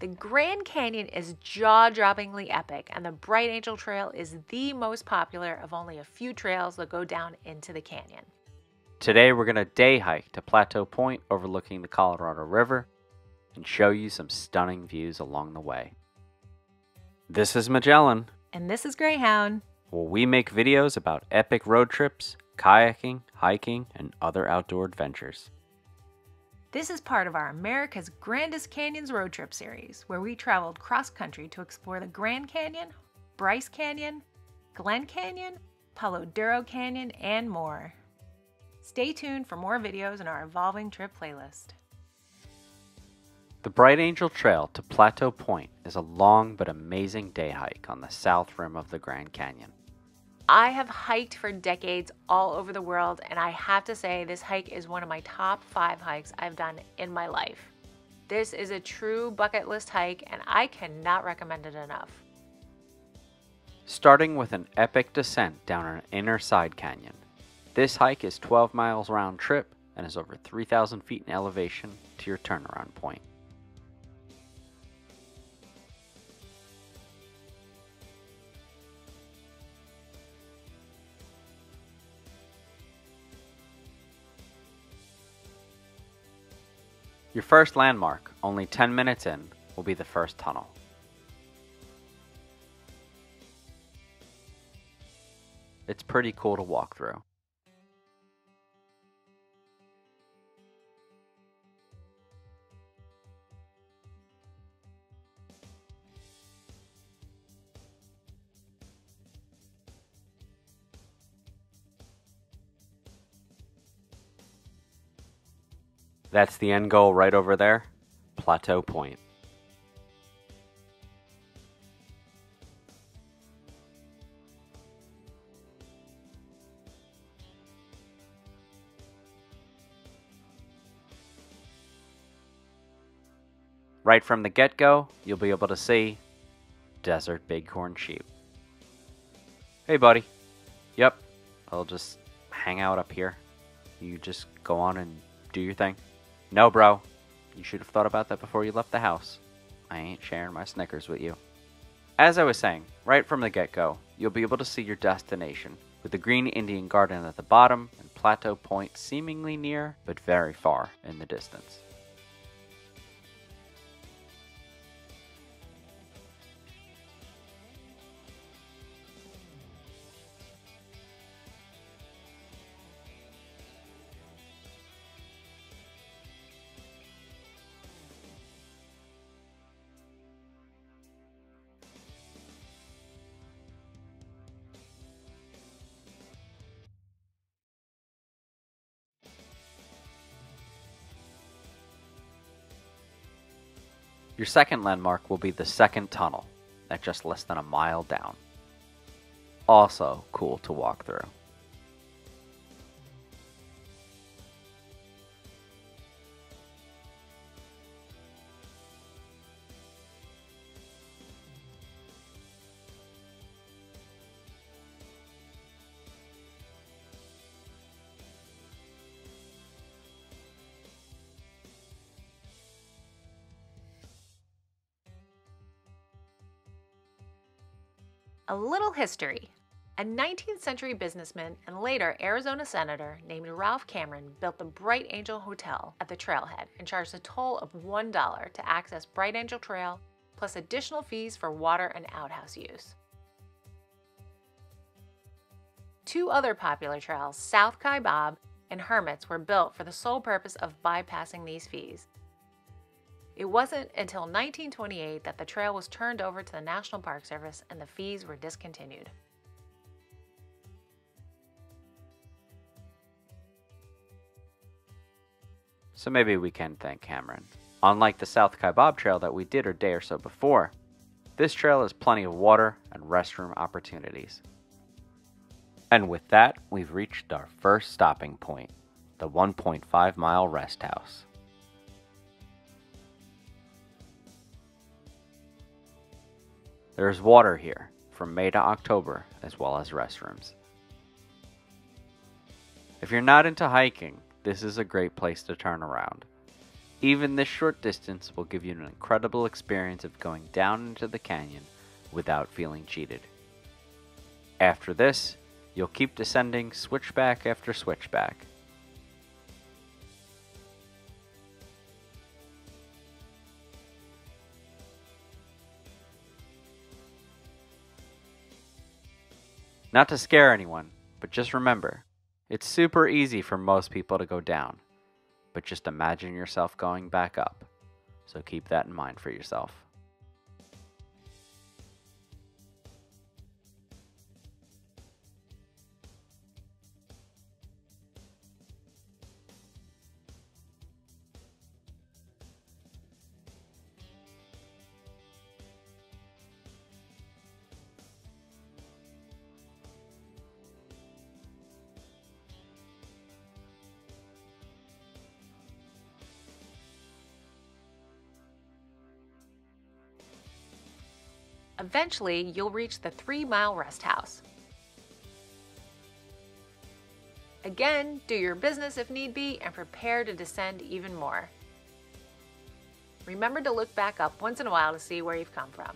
The Grand Canyon is jaw-droppingly epic, and the Bright Angel Trail is the most popular of only a few trails that go down into the canyon. Today we're going to day hike to Plateau Point overlooking the Colorado River and show you some stunning views along the way. This is Magellan. And this is Greyhound. Where we make videos about epic road trips, kayaking, hiking, and other outdoor adventures. This is part of our America's Grandest Canyons road trip series, where we traveled cross-country to explore the Grand Canyon, Bryce Canyon, Glen Canyon, Palo Duro Canyon, and more. Stay tuned for more videos in our evolving trip playlist. The Bright Angel Trail to Plateau Point is a long but amazing day hike on the south rim of the Grand Canyon. I have hiked for decades all over the world, and I have to say this hike is one of my top 5 hikes I've done in my life. This is a true bucket list hike, and I cannot recommend it enough. Starting with an epic descent down an inner side canyon. This hike is 12 miles round trip and is over 3,000 feet in elevation to your turnaround point. Your first landmark, only 10 minutes in, will be the first tunnel. It's pretty cool to walk through. That's the end goal right over there, Plateau Point. Right from the get-go, you'll be able to see desert bighorn sheep. Hey buddy. Yep, I'll just hang out up here. You just go on and do your thing. No, bro. You should have thought about that before you left the house. I ain't sharing my Snickers with you. As I was saying, right from the get-go, you'll be able to see your destination, with the green Indian Garden at the bottom and Plateau Point seemingly near, but very far in the distance. Your second landmark will be the second tunnel, at just less than a mile down. Also cool to walk through. A little history. A 19th century businessman and later Arizona senator named Ralph Cameron built the Bright Angel Hotel at the trailhead and charged a toll of $1 to access Bright Angel Trail, plus additional fees for water and outhouse use. 2 other popular trails, South Kaibab and Hermits, were built for the sole purpose of bypassing these fees. It wasn't until 1928 that the trail was turned over to the National Park Service and the fees were discontinued. So maybe we can thank Cameron. Unlike the South Kaibab Trail that we did a day or so before, this trail has plenty of water and restroom opportunities. And with that, we've reached our first stopping point, the 1.5 Mile Resthouse. There's water here from May to October, as well as restrooms. If you're not into hiking, this is a great place to turn around. Even this short distance will give you an incredible experience of going down into the canyon without feeling cheated. After this, you'll keep descending switchback after switchback. Not to scare anyone, but just remember, it's super easy for most people to go down, but just imagine yourself going back up, so keep that in mind for yourself. Eventually, you'll reach the 3-Mile Resthouse. Again, do your business if need be and prepare to descend even more. Remember to look back up once in a while to see where you've come from.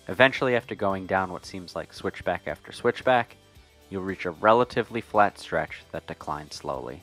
Eventually, after going down what seems like switchback after switchback, you'll reach a relatively flat stretch that declines slowly.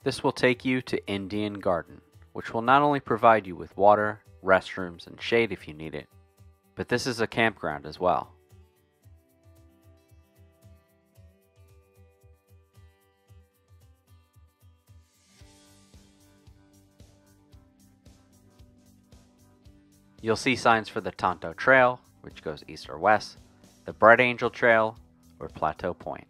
This will take you to Indian Garden, which will not only provide you with water, restrooms, and shade if you need it, but this is a campground as well. You'll see signs for the Tonto Trail, which goes east or west, the Bright Angel Trail, or Plateau Point.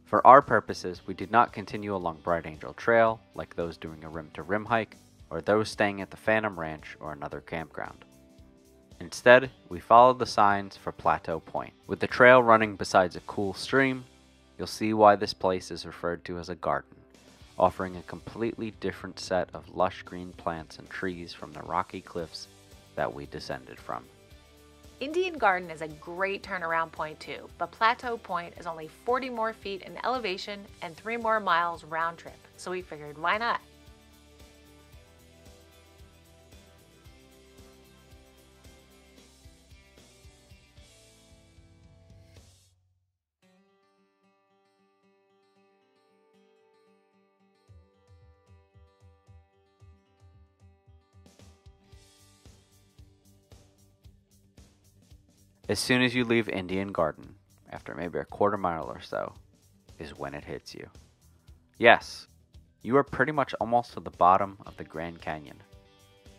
For our purposes, we did not continue along Bright Angel Trail like those doing a rim-to-rim hike or those staying at the Phantom Ranch or another campground. Instead, we followed the signs for Plateau Point. With the trail running beside a cool stream, you'll see why this place is referred to as a garden, offering a completely different set of lush green plants and trees from the rocky cliffs that we descended from. Indian Garden is a great turnaround point too, but Plateau Point is only 40 more feet in elevation and 3 more miles round trip, so we figured why not? As soon as you leave Indian Garden, after maybe a quarter mile or so, is when it hits you. Yes, you are pretty much almost to the bottom of the Grand Canyon,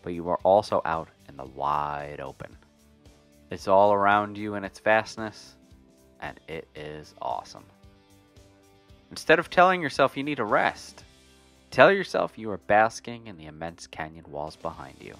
but you are also out in the wide open. It's all around you in its vastness, and it is awesome. Instead of telling yourself you need a rest, tell yourself you are basking in the immense canyon walls behind you.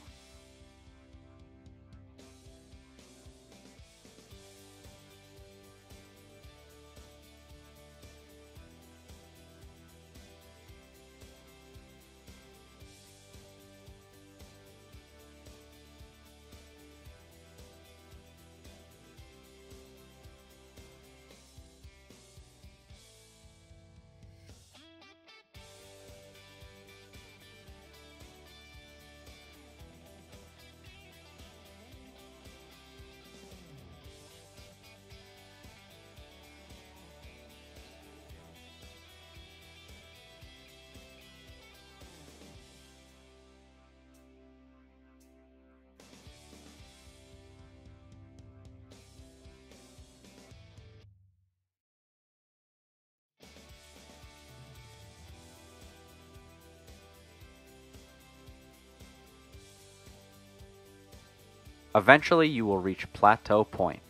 Eventually you will reach Plateau Point,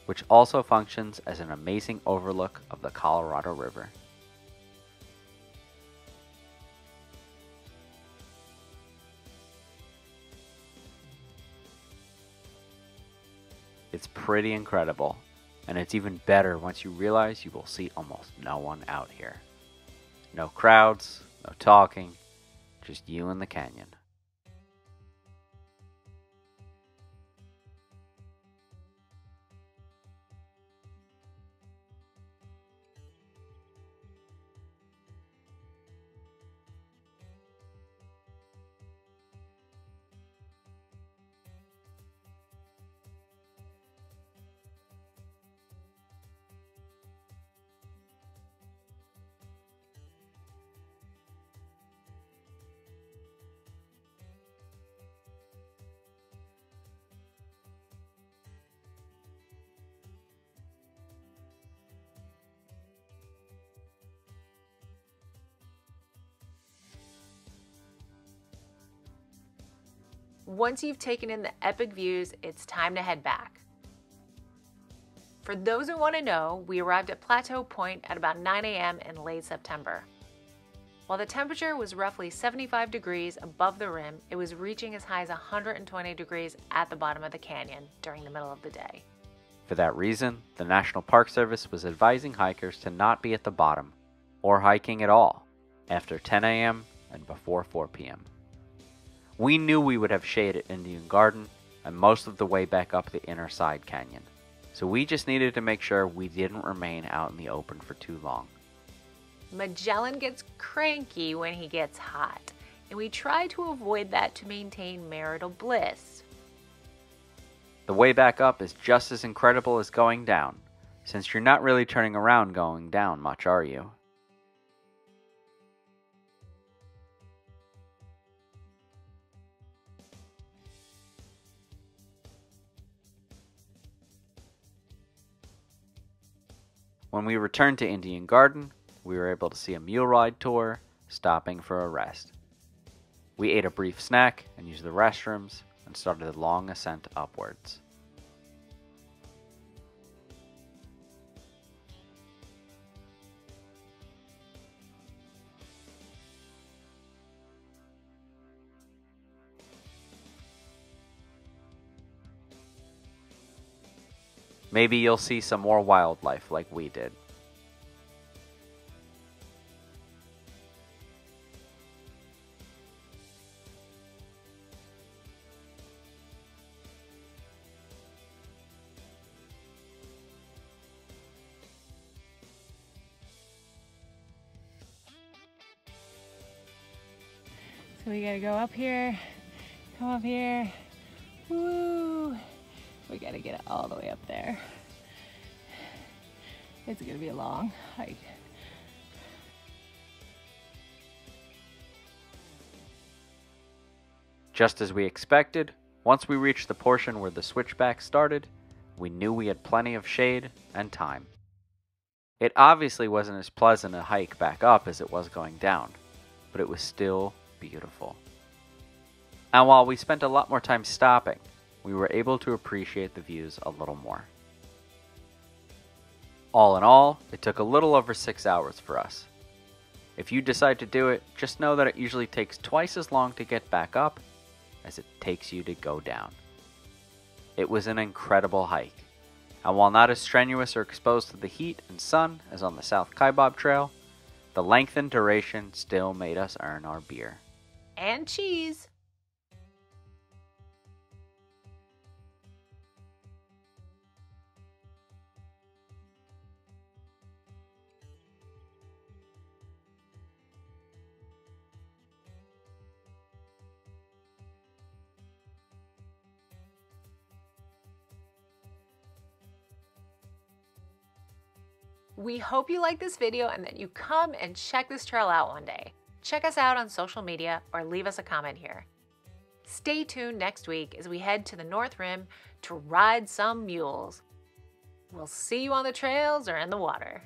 which also functions as an amazing overlook of the Colorado River. It's pretty incredible, and it's even better once you realize you will see almost no one out here. No crowds, no talking, just you and the canyon. Once you've taken in the epic views, it's time to head back. For those who want to know, we arrived at Plateau Point at about 9 a.m. in late September. While the temperature was roughly 75 degrees above the rim, it was reaching as high as 120 degrees at the bottom of the canyon during the middle of the day. For that reason, the National Park Service was advising hikers to not be at the bottom, or hiking at all, after 10 a.m. and before 4 p.m. We knew we would have shade at Indian Garden and most of the way back up the inner side canyon, so we just needed to make sure we didn't remain out in the open for too long. Magellan gets cranky when he gets hot, and we try to avoid that to maintain marital bliss. The way back up is just as incredible as going down, since you're not really turning around going down much, are you? When we returned to Indian Garden, we were able to see a mule ride tour, stopping for a rest. We ate a brief snack and used the restrooms and started the long ascent upwards. Maybe you'll see some more wildlife like we did. So we gotta go up here, come up here, woo! We gotta get it all the way up there. It's gonna be a long hike. Just as we expected, once we reached the portion where the switchback started, we knew we had plenty of shade and time. It obviously wasn't as pleasant a hike back up as it was going down, but it was still beautiful. And while we spent a lot more time stopping, we were able to appreciate the views a little more. All in all, it took a little over 6 hours for us. If you decide to do it, just know that it usually takes twice as long to get back up as it takes you to go down. It was an incredible hike, and while not as strenuous or exposed to the heat and sun as on the South Kaibab Trail, the length and duration still made us earn our beer. And cheese. We hope you like this video and that you come and check this trail out one day. Check us out on social media or leave us a comment here. Stay tuned next week as we head to the North Rim to ride some mules. We'll see you on the trails or in the water.